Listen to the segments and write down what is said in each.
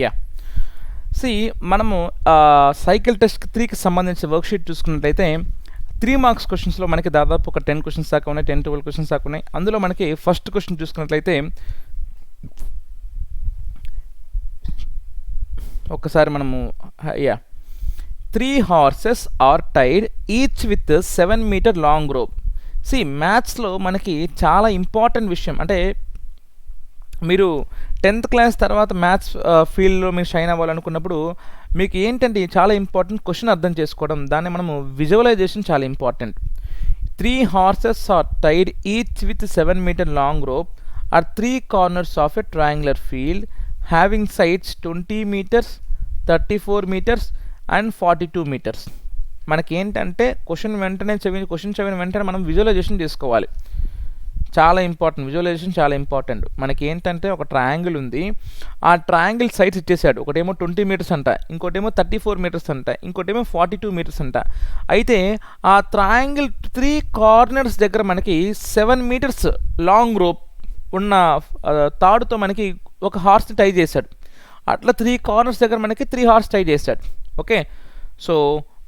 Yeah C మనము cycle test 3కి సంబంధించిన వర్క్షీట్ చూసుకున్నట్లయితే 3 మార్క్స్ క్వశ్చన్స్లో మనకి దాదాపు ఒక 10 క్వశ్చన్స్ దాకా ఉన్నాయి, 10-12 క్వశ్చన్స్ దాకా ఉన్నాయి. అందులో మనకి ఫస్ట్ క్వశ్చన్ చూసుకున్నట్లయితే ఒకసారి మనము 3 horses are tied each with 7 meter long rope. C మ్యాథ్స్లో మనకి చాలా ఇంపార్టెంట్ విషయం, అంటే మీరు 10th క్లాస్ తర్వాత మ్యాథ్స్ ఫీల్డ్లో మీరు షైన్ అవ్వాలనుకున్నప్పుడు మీకు ఏంటంటే చాలా ఇంపార్టెంట్ క్వశ్చన్ అర్థం చేసుకోవడం, దాన్ని మనము విజువలైజేషన్ చాలా important. 3 horses are tied each with 7 meter long rope are 3 corners of a triangular field having sides 20 meters, 34 meters and 42 meters. మనకి ఏంటంటే క్వశ్చన్ చదివిన వెంటనే మనం విజువలైజేషన్ చేసుకోవాలి. చాలా ఇంపార్టెంట్, విజువలైజేషన్ చాలా ఇంపార్టెంట్. మనకి ఏంటంటే ఒక ట్రయాంగిల్ ఉంది, ఆ ట్రయాంగిల్ సైడ్స్ ఇచ్చేసాడు. ఒకటేమో 20 మీటర్స్ అంట, ఇంకోటేమో 34 మీటర్స్ అంట, ఇంకోటేమో 42 మీటర్స్ అంట. అయితే ఆ ట్రయాంగిల్ 3 కార్నర్స్ దగ్గర మనకి 7 మీటర్స్ లాంగ్ రోప్ ఉన్న తాడుతో మనకి ఒక హార్స్ని టై చేశాడు. అట్లా 3 కార్నర్స్ దగ్గర మనకి 3 హార్స్ టై చేశాడు. Okay, so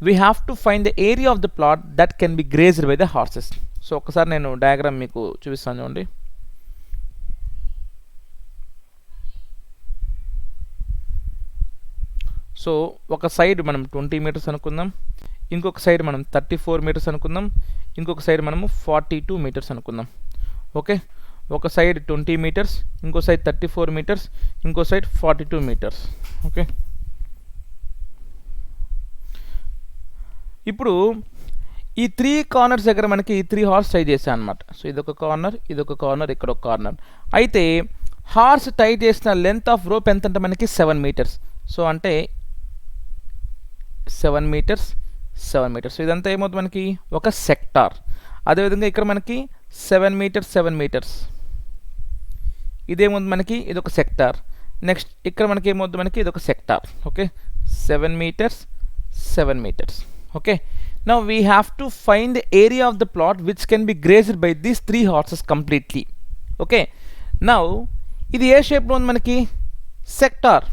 we have to find the area of the plot that can be గ్రేజ్డ్ by the horses. So ఒకసారి నేను డయాగ్రామ్ మీకు చూపిస్తాను చూడండి. సో ఒక సైడ్ మనం 20 మీటర్స్ అనుకుందాం, ఇంకొక సైడ్ మనం 34 మీటర్స్ అనుకుందాం, ఇంకొక సైడ్ మనము 42 మీటర్స్ అనుకుందాం. ఓకే, ఒక సైడ్ 20 మీటర్స్, ఇంకో సైడ్ 34 మీటర్స్, ఇంకో సైడ్ 42 మీటర్స్. ఓకే, ఇప్పుడు ఈ 3 కార్నర్స్ దగ్గర మనకి 3 హార్స్ టై చేశాను అనమాట. సో ఇదొక కార్నర్, ఇదొక కార్నర్, ఇక్కడ ఒక కార్నర్. అయితే హార్స్ టై చేసిన లెంత్ ఆఫ్ రోప్ ఎంత అంటే మనకి 7 మీటర్స్. సో అంటే 7 మీటర్స్, 7 మీటర్స్. సో ఇదంతా ఏమవుతుంది మనకి ఒక సెక్టార్. అదేవిధంగా ఇక్కడ మనకి 7 మీటర్స్, 7 మీటర్స్. ఇదేమవుతుంది మనకి ఇదొక సెక్టార్. నెక్స్ట్ ఇక్కడ మనకి ఏమవుతుంది మనకి ఇదొక sector. Okay, 7 metres, 7 metres. Okay, now we have to find the area of the plot which can be grazed by these 3 horses completely. Okay, now ఇది ఏ షేప్లో ఉంది మనకి సెక్టార్,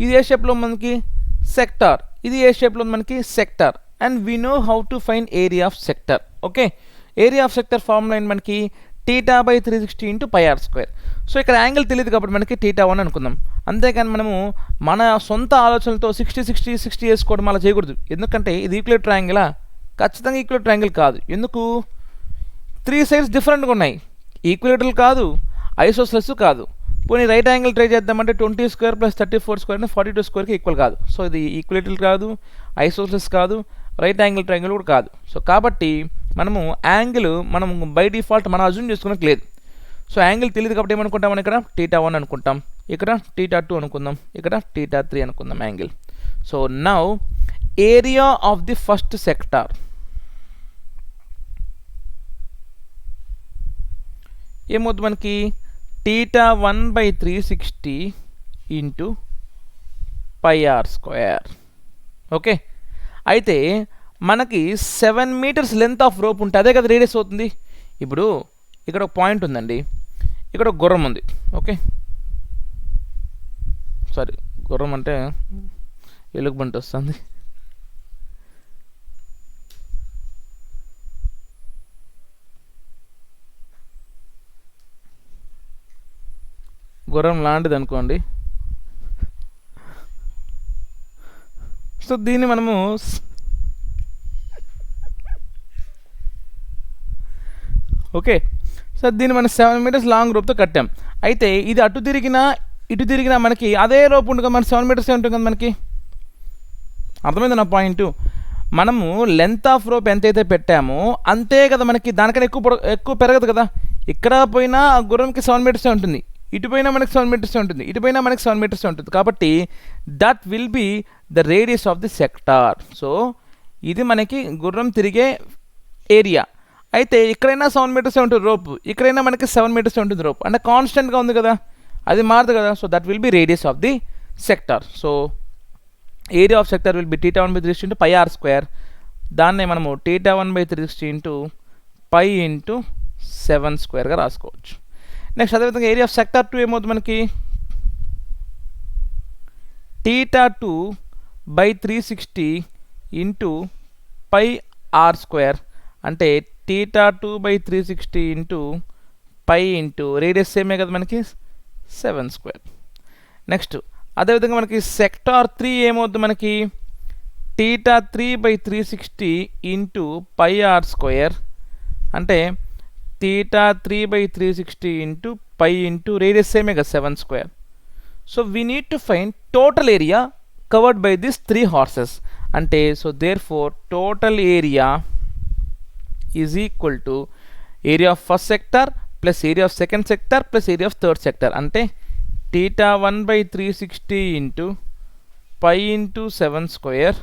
ఇది ఏ షేప్లో మనకి సెక్టార్, ఇది ఏ షేప్లో ఉంది మనకి sector. And we know how to find area of sector. Okay, area of sector formula ఏంటి మనకి θ/360 × πr². సో ఇక్కడ యాంగిల్ తెలియదు కాబట్టి మనకి θ1 అనుకుందాం. అంతేకాని మనము మన సొంత ఆలోచనలతో 60 వేసుకోవడం అలా చేయకూడదు. ఎందుకంటే ఇది ఈక్వల్ ట్రయాంగిలా? ఖచ్చితంగా ఈక్వల్ ట్రయాంగిల్ కాదు. ఎందుకు? 3 సైడ్స్ డిఫరెంట్గా ఉన్నాయి. ఈక్వలేటరల్ కాదు, ఐసోసెలస్ కాదు. పోనీ రైట్ యాంగిల్ ట్రై చేద్దామంటే 20² + 34² 42² ఈక్వల్ కాదు. సో ఇది ఈక్వలేటరల్ కాదు, ఐసోసెలస్ కాదు, రైట్ యాంగిల్ ట్రయాంగిల్ కూడా కాదు. సో కాబట్టి మనము యాంగిల్ మనం బై డిఫాల్ట్ మనం అజ్యూమ్ చేసుకున్నట్టు లేదు. సో యాంగిల్ తెలియదు కాబట్టి ఏమనుకుంటాం మనం ఇక్కడ θ1 అనుకుంటాం, ఇక్కడ θ2 అనుకుందాం, ఇక్కడ θ3 అనుకుందాం angle. So now area of the first sector ఏమవుతుంది మనకి θ1/360 × πr². ఓకే, అయితే మనకి 7 మీటర్స్ లెంత్ ఆఫ్ రోప్ ఉంటే అదే కదా రేడియస్ అవుతుంది. ఇప్పుడు ఇక్కడ ఒక పాయింట్ ఉందండి, ఇక్కడ ఒక గుర్రం ఉంది. ఓకే, సారీ గుర్రం అంటే ఎలుగుబంటి వస్తుంది. గుర్రం లాంటిది అనుకోండి. సో దీన్ని మనము ఓకే, సో దీన్ని మనం 7 మీటర్స్ లాంగ్ రోప్తో కట్టాం. అయితే ఇది అటు తిరిగినా ఇటు తిరిగినా మనకి అదే రోప్ ఉంటుంది కదా, మన 7 మీటర్స్ ఉంటుంది కదా మనకి. అర్థమైంది నా పాయింట్? మనము లెంత్ ఆఫ్ రోప్ ఎంతైతే పెట్టామో అంతే కదా మనకి, దానికన్నా ఎక్కువ పెరగదు కదా. ఇక్కడ పోయినా ఆ గుర్రంకి 7 మీటర్సే ఉంటుంది, ఇటు పోయినా మనకి 7 మీటర్సే ఉంటుంది, ఇటు పోయినా మనకి 7 మీటర్సే ఉంటుంది. కాబట్టి that will be the radius of the sector. So ఇది మనకి గుర్రం తిరిగే ఏరియా. అయితే ఇక్కడైనా 7 మీటర్సే ఉంటుంది రోప్, ఇక్కడైనా మనకి 7 మీటర్సే ఉంటుంది రోప్, అంటే కాన్స్టెంట్గా ఉంది కదా, అది మారదు కదా. So that will be radius of the sector. So area of sector will be θ1/360 × πr². దాన్నే మనము θ1/360 × π × 7² రాసుకోవచ్చు. నెక్స్ట్ అదేవిధంగా ఏరియా ఆఫ్ సెక్టార్ 2 ఏమవుతుంది మనకి theta 2 by 360 into pi r square అంటే theta 2 by 360 into pi into radius సేమే కదా మనకి 7 స్క్వేర్. నెక్స్ట్ అదేవిధంగా మనకి సెక్టార్ 3 ఏమవుతుంది మనకి theta 3 by 360 into pi r square అంటే theta 3 by 360 into pi into radius సేమే కదా 7 square. So we need to find total area covered by these 3 horses అంటే so therefore total area is equal to area of first sector plus area of second sector plus area of third sector అంటే theta 1 by 360 into pi into 7 square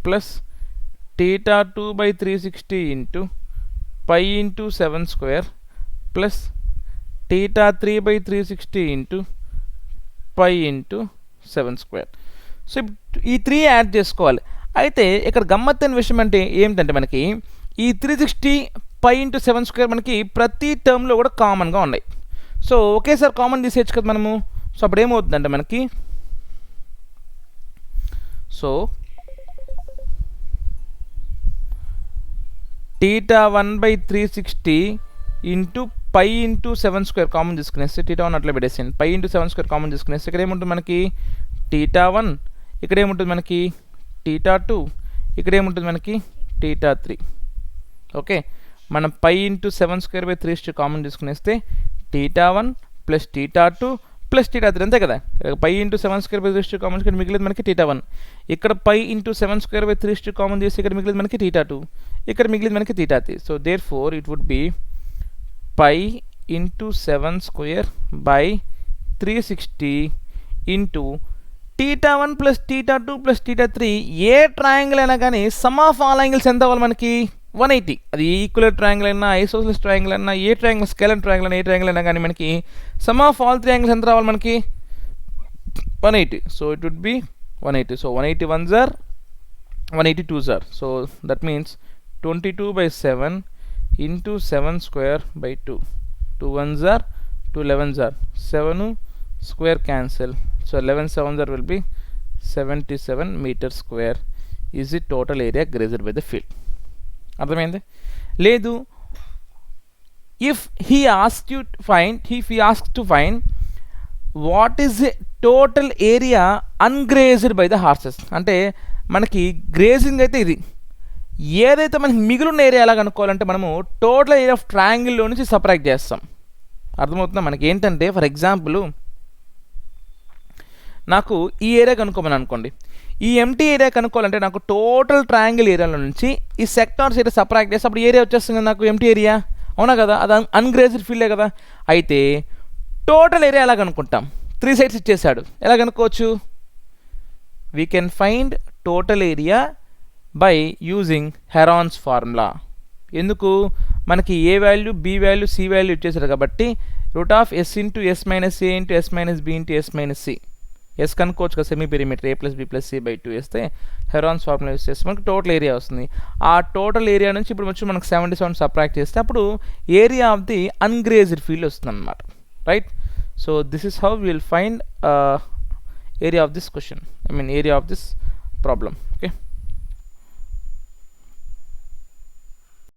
plus theta 2 by 360 into pi into 7 square plus theta 3 by 360 into pi into 7 square. So ఈ 3 add చేసుకోవాలి. అయితే ఇక్కడ గమ్మత్తైన విషయం అంటే ఏమిటంటే మనకి ఈ 360 పై ఇంటూ 7 స్క్వేర్ మనకి ప్రతి టర్మ్లో కూడా కామన్గా ఉన్నాయి. సో ఒకేసారి కామన్ తీసేయచ్చు కదా మనము. సో అప్పుడు ఏమవుతుందంటే మనకి so theta 1 by 360 into pi into 7 square common తీసుకునేస్తే theta 1 అట్లా పెట్టేసింది. పై ఇంటూ 7 స్క్వేర్ కామన్ తీసుకునేస్తే ఇక్కడ ఏముంటుంది మనకి theta 1, ఇక్కడ ఏముంటుంది మనకి theta 2, ఇక్కడ ఏముంటుంది మనకి theta 3. ఓకే, మనం pi into 7 square by 3 common తీసుకునేస్తే theta 1 plus theta 2 plus theta 3 అంతే కదా. Pi into 7 square by 3 common ఇక్కడ మిగిలేదు మనకి theta 1. ఇక్కడ pi into 7 square by 3 common చేసి ఇక్కడ మిగిలేదు మనకి theta 2, ఇక్కడ మిగిలేదు మనకి theta 3. So therefore it would be pi into 7 square by 360 into theta 1 plus theta 2 plus theta 3. ఏ ట్రయాంగిల్ అయినా కానీ సమ్ ఆఫ్ ఆల్ యాంగిల్స్ ఎంత అవ్వాలి మనకి 180. అది ఈక్వల్ ట్రయాంగిల్ అయినా ఐసోసెలస్ ట్రయాంగిల్ అయినా ఏ ట్రయాంగిల్ స్కేలర్ ట్రయాంగిల్ అయినా ఏ ట్రయాంగిల్ అయినా కానీ మనకి సమ్ ఆఫ్ ఆల్ 3 యాంగిల్స్ ఎంత రావాలి మనకి 180. So it would be 180. So 180 1s are 180 2s are. So that means 22 by 7 into 7 square by 2. 2 1s are 2 11s are 7 square cancel. So 11 7s are will be 77 meter square is the total area grazed by the field. అర్థమైంది లేదు. if he asks to find what is the total area ungrazed by the horses అంటే మనకి grazing అయితే ఇది, ఏదైతే మనకి మిగిలిన area ఎలా కనుక్కోవాలంటే మనము టోటల్ ఏరియా ఆఫ్ ట్రయాంగిల్లో నుంచి సపరేట్ చేస్తాం. అర్థమవుతుందా మనకి ఏంటంటే ఫర్ ఎగ్జాంపుల్ నాకు ఈ ఏరియా కనుక్కోమని అనుకోండి. ఈ ఎంటీ ఏరియా కనుక్కోవాలంటే నాకు టోటల్ ట్రయాంగిల్ ఏరియాలో నుంచి ఈ సెక్టార్స్ ఏరియా సపరేట్ చేస్తే అప్పుడు ఏరియా వచ్చేస్తుంది నాకు ఎంటీ ఏరియా, అవునా కదా, అది అన్గ్రేజ్డ్ ఫీల్డే కదా. అయితే టోటల్ ఏరియా ఎలా కనుక్కుంటాం, 3 సైడ్స్ ఇచ్చేసాడు, ఎలా కనుక్కోవచ్చు, we can find total area by using Heron's formula. ఎందుకు మనకి A value B value C value ఇచ్చేసారు కాబట్టి root of S into S minus A into S minus B into S minus C. S కనుక్కోవచ్చు కదా, semi perimeter A plus B plus C by 2 వేస్తే Heron's formula use చేస్తే మనకి total area వస్తుంది. ఆ total area నుంచి ఇప్పుడు వచ్చి మనకు 77 సబ్ట్రాక్ట్ చేస్తే అప్పుడు ఏరియా ఆఫ్ ది అన్గ్రేజ్డ్ ఫీల్డ్ వస్తుంది అనమాట. Right. So this is how will find area of this question, I mean area of this problem. Okay.